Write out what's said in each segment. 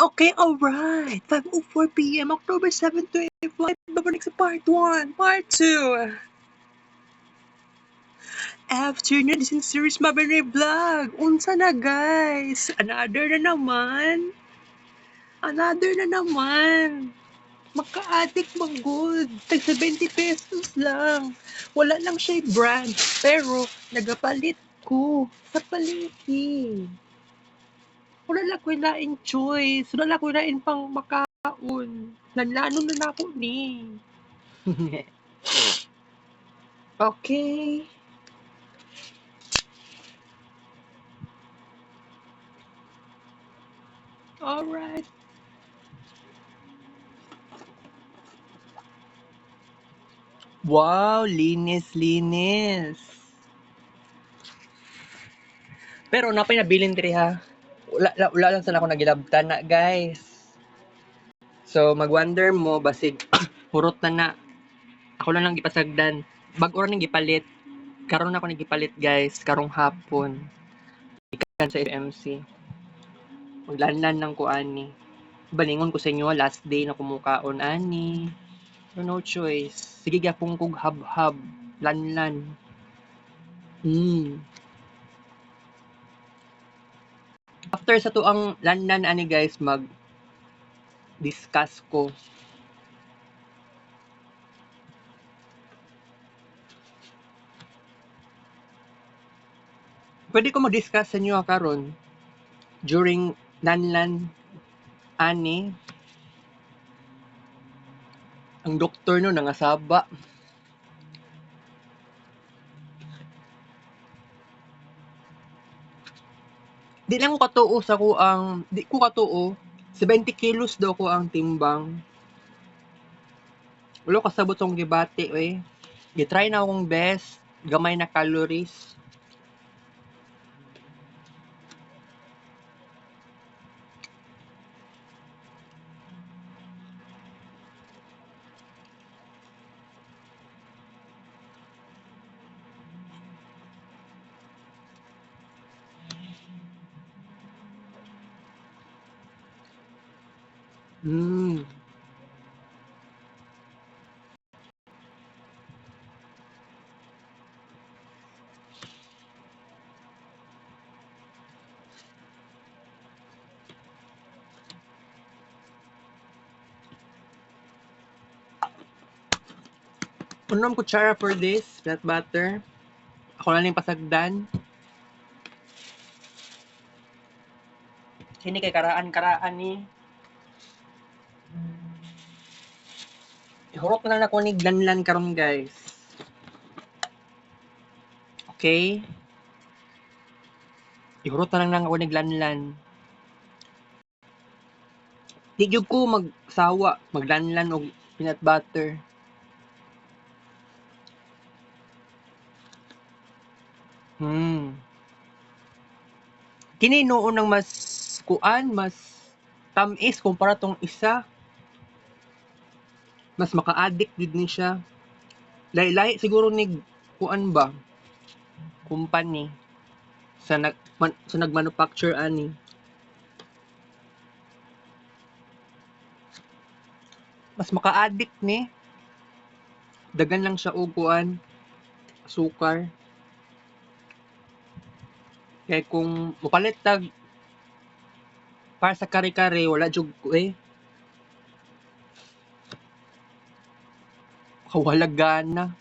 Okay, alright. 5:04 PM, October 7, 2025. Babalik sa part 1, part 2. Afternoon, this is series Mabere Vlog. Unsa na guys? Another na naman. Maka-addict mag-good. Tag 70 pesos lang. Wala lang siya brand. Pero, nagapalit ko sa palengke. Wala lang ko lain choice. Wala lang ko lain pang makaon. Nanlano na ako ni. Okay. Alright. Wow, linis. Pero napay nabilin diri ha. Wala lang sana ako nagilabtan na, guys. So, mag-wonder mo, basig, hurot na. Ako lang gipasagdan. Bag-o rin gipalit. Karon ako nagipalit, guys. Karong hapon. Ikan sa FMC. Maglanlan ng ko, ani. Balingon ko sa inyo, last day na kumukaon, ani. So, no choice. Sige, gapong kog hab-hab. Lanlan. After sa tuang lanlan, ani guys, mag-discuss ko. Pwede ko mag-discuss sa inyo karon during lanlan, ani. Ang doktor no nangasaba. Di lang ko katuo sa ko ang, di ko katuo, 70 kilos daw ko ang timbang. Wala kasabot song gibati, eh. Gitry na akong best, gamay na calories. Unang kutsara for this, peanut butter. Ako na lang pasagdan. Kini kay karaan ni. Ihurot na lang ako ni glanlan karon guys. Okay? Ihurot na lang ako ni glanlan. Di gyud ko magsawa, maglanlan og peanut butter. Kini noon ang mas mas tamis kumpara tong isa. Mas maka-addict jud ni siya. Lahi-lahi siguro ni kuan ba? Company sa nag-manufacture ani. Mas maka-addict ni. Dagan lang siya og kuan, sukar. Kaya kung mupalit tag para sa kare-kare, wala jud wala gana.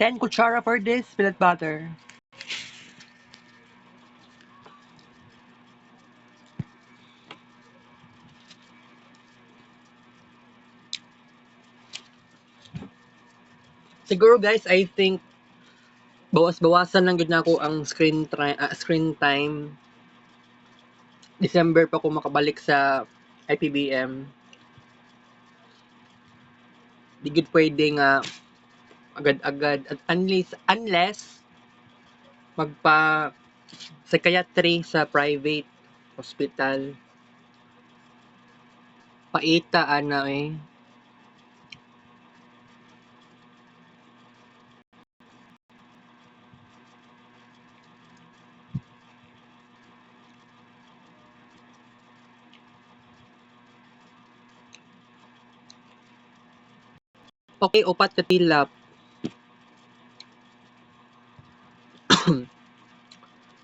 10 kutsara for this peanut butter. Siguro guys, I think bawas-bawasan lang gud nako ang screen time. December pa ko makabalik sa IPBM. Di gud pwede nga agad-agad at unless magpa psychiatry sa private hospital. Paita ana eh. Okay, upat ka tilap.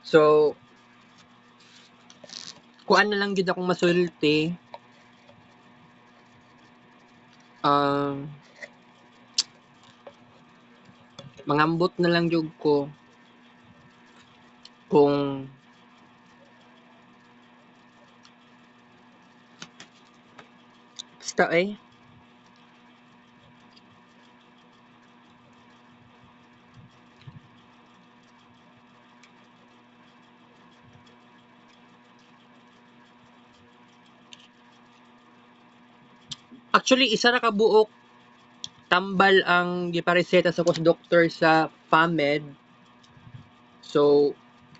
So, kuan na lang gid akong masulti. Um, mangambot na lang jud ko kung basta eh. Actually, isa ra ka buok tambal ang gipareseta sa kus doktor sa PAMED. So,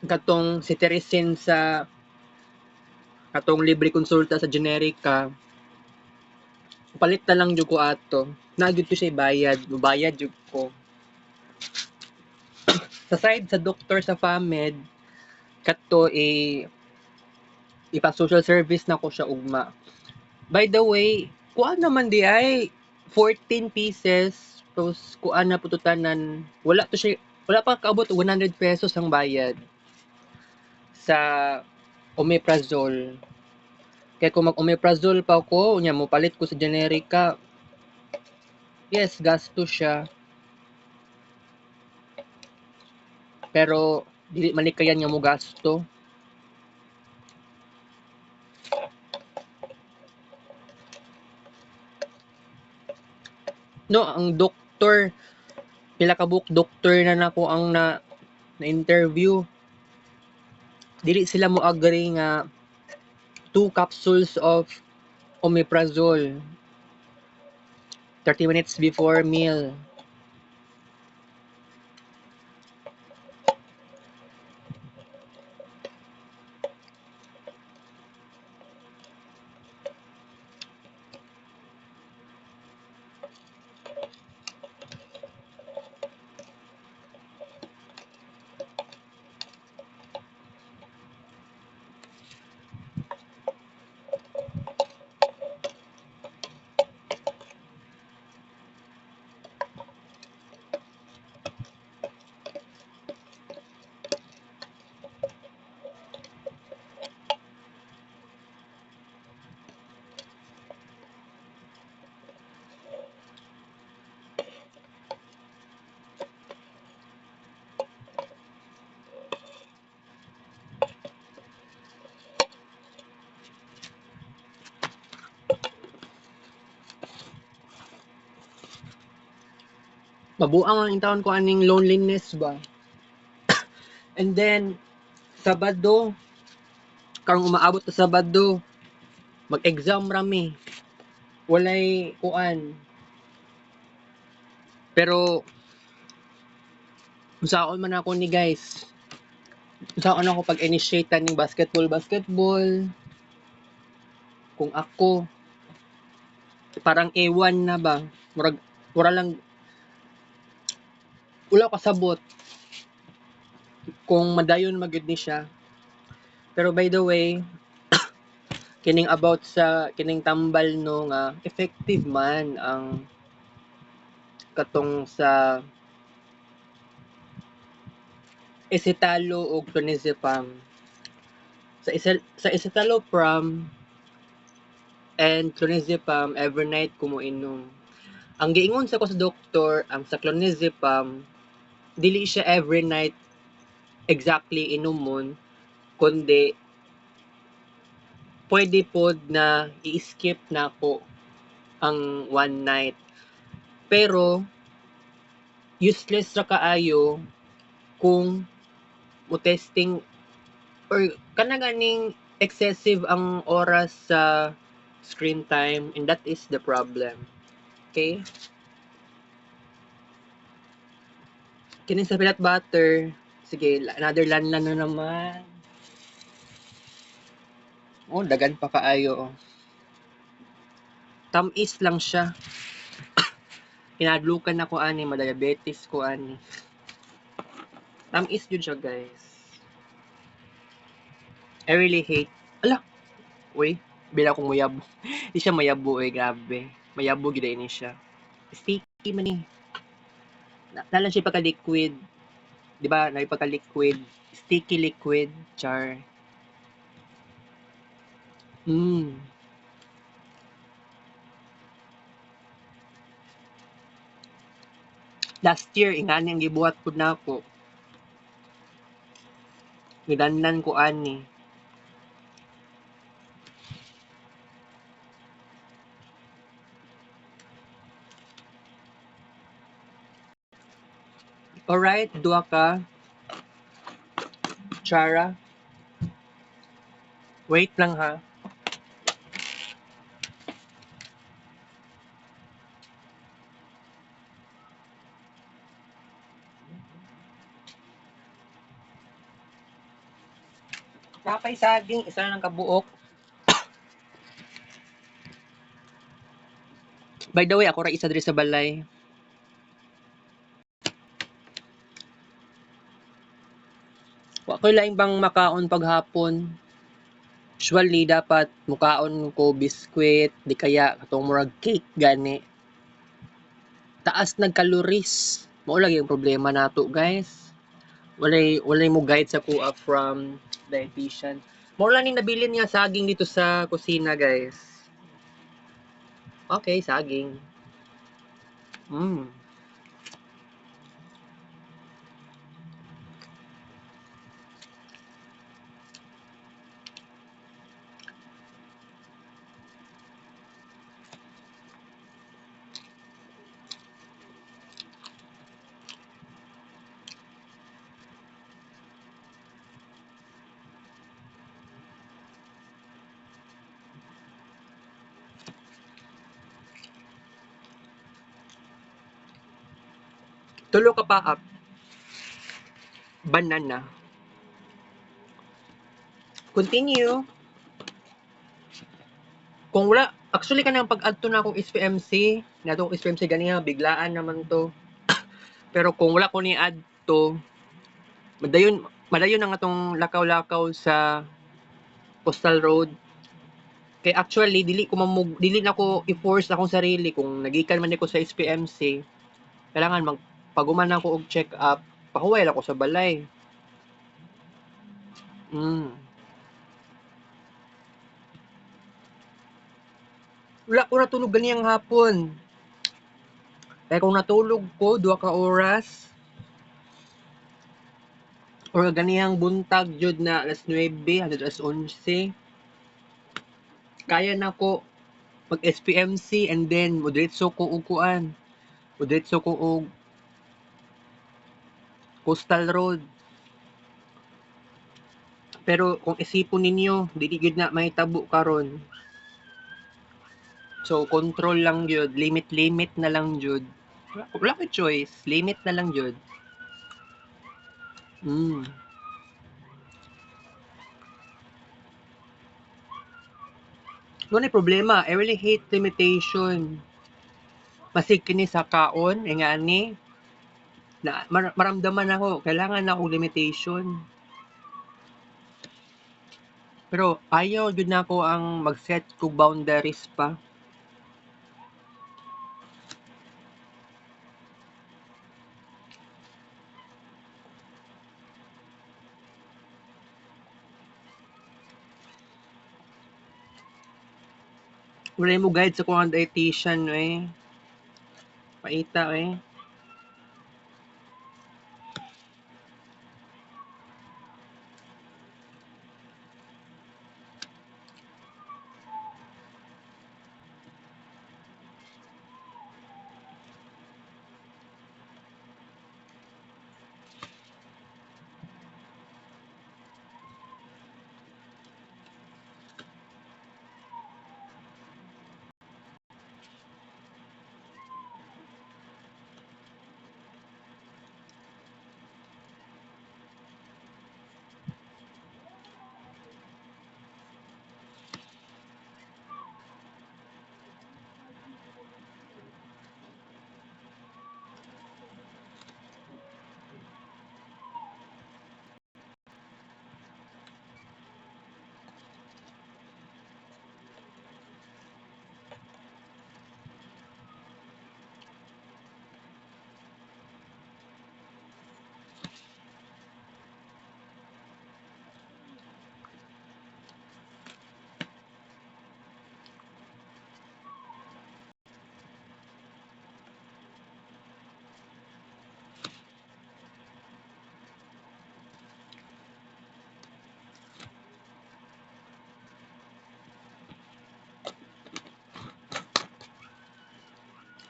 katong cetirizine sa katong libre konsulta sa generika, palit na lang jud ko ato. Nagyud ko siya bayad, bayad jud ko. Sa side sa doktor sa PAMED, kato ipa social service na ko siya ugma. By the way, kuan naman di ay 14 pieces tapos kuan na pututanan. Wala pa kaabot 100 pesos ang bayad sa omeprazole. Kaya kung mag-omeprazole pa ako, nya mo palit ko sa generika. Yes, gasto siya. Pero dili man ni kayan nga mo gasto. No, ang doktor, pila ka book doktor na nako ang na interview. Dili sila mo agree nga 2 capsules of omeprazole 30 minutes before meal. Mabuang ang intawon ko aning loneliness ba. And then Sabado, karong umaabot sa Sabado, mag-exam rami. Walay kuan. Pero unsaon man ako ni guys. Unsaon ako pag-initiate ning basketball. Kung ako parang A1 na ba. Murag mura lang wala kasabot kung madayon magyud ni siya. Pero by the way, kining about sa kining tambal no nga effective man ang katong sa esitalo ug clonazepam. Sa escitalopram and clonazepam every night ko mo inom. Ang giingon sa ko sa doktor, ang sa clonazepam dili siya every night exactly inumon, kundi pwede pod na i-skip nako ang one night. Pero useless ra kaayo kung mo testing or kana ganing excessive ang oras sa screen time, and that is the problem. Okay? Kini sa peanut butter, sige, another lanlan na naman. Oh, dagan pa kaayo. Tamis lang siya. Kinadlukan ako ani, madiabetes ko ani. Tamis yun siya, guys. I really hate. Ala, uy, bila akong mayabo. Di siya mayabo eh, grabe. Mayabo gid ini siya. Sticky man eh. Nalan siya pagka-liquid. Di ba? Pagka-liquid. Sticky liquid. Char. Mm. Last year, ingani ang gibuhat po na ako. Gidanlan ko ani. Alright, duha ka. Chara. Wait lang ha. Kapay saging, isa na ng kabuok. By the way, ako ra isa diri sa balay. Wa ko laing bang makaon paghapon. Usually dapat mukaon ko biskwit, di kaya katong murag cake gani. Taas nag calories. Mao lagi ang problema nato, guys. Walay mo guide sa kuha from dietitian. Mao lang ning nabilin nga saging dito sa kusina, guys. Okay, saging. Mm. Tulo ka pa up. Banana. Continue. Kung wala, actually kanang pag-adto na akong SPMC, nato akong SPMC ganiya, biglaan naman to. Pero kung wala ko ni adto, madayon ang atong lakaw-lakaw sa Coastal Road. Kay actually dili na ko i-force akong sarili kung nagikan man ako sa SPMC. Kailangan paguman ako og check up, pahuway lang ako sa balay. Mm. Wala ko natulog ganiyang hapon. Kaya kung natulog ko 2 ka oras or ganiyang buntag jud na 9:00 hanggang 11:00, kaya na ko mag SPMC and then diretso ko og kuan. Diretso ko og Coastal Road. Pero kung isipon ninyo, dili gid na mahitabo karon. So control lang jud, limit na lang jud. Wala ko choice, limit na lang jud. Mm. Doon problema, I really hate limitation. Masig kini sa kaon, nga ani, na maramdaman ako, kailangan na akong limitation. Pero ayaw jud nako ang mag-set kog boundaries pa. Wala mo guide sa kuang dietitian eh. Paita eh.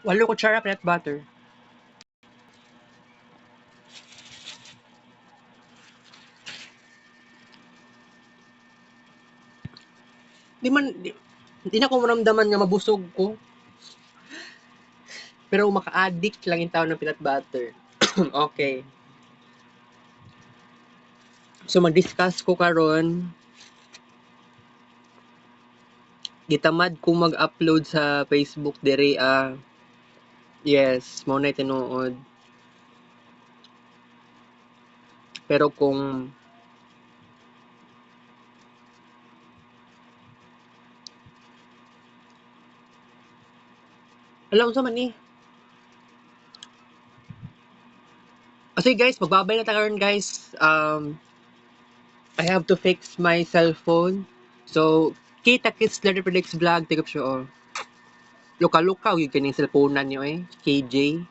8 kutsara peanut butter. Di na ko maramdaman nga mabusog ko. Pero maka-addict lang yung tao ng peanut butter. Okay. So mag-discuss ko karon. Gitamad ko mag-upload sa Facebook diri yes, mo na tinuod. Pero kung alam sa man ni. Kasi guys, magbabay na tayo karon guys. I have to fix my cell phone. So, kita kits Letter Predicts vlog. Take up siya, oh. Luka-luka, yung kaning cellphone na niyo eh. KJ.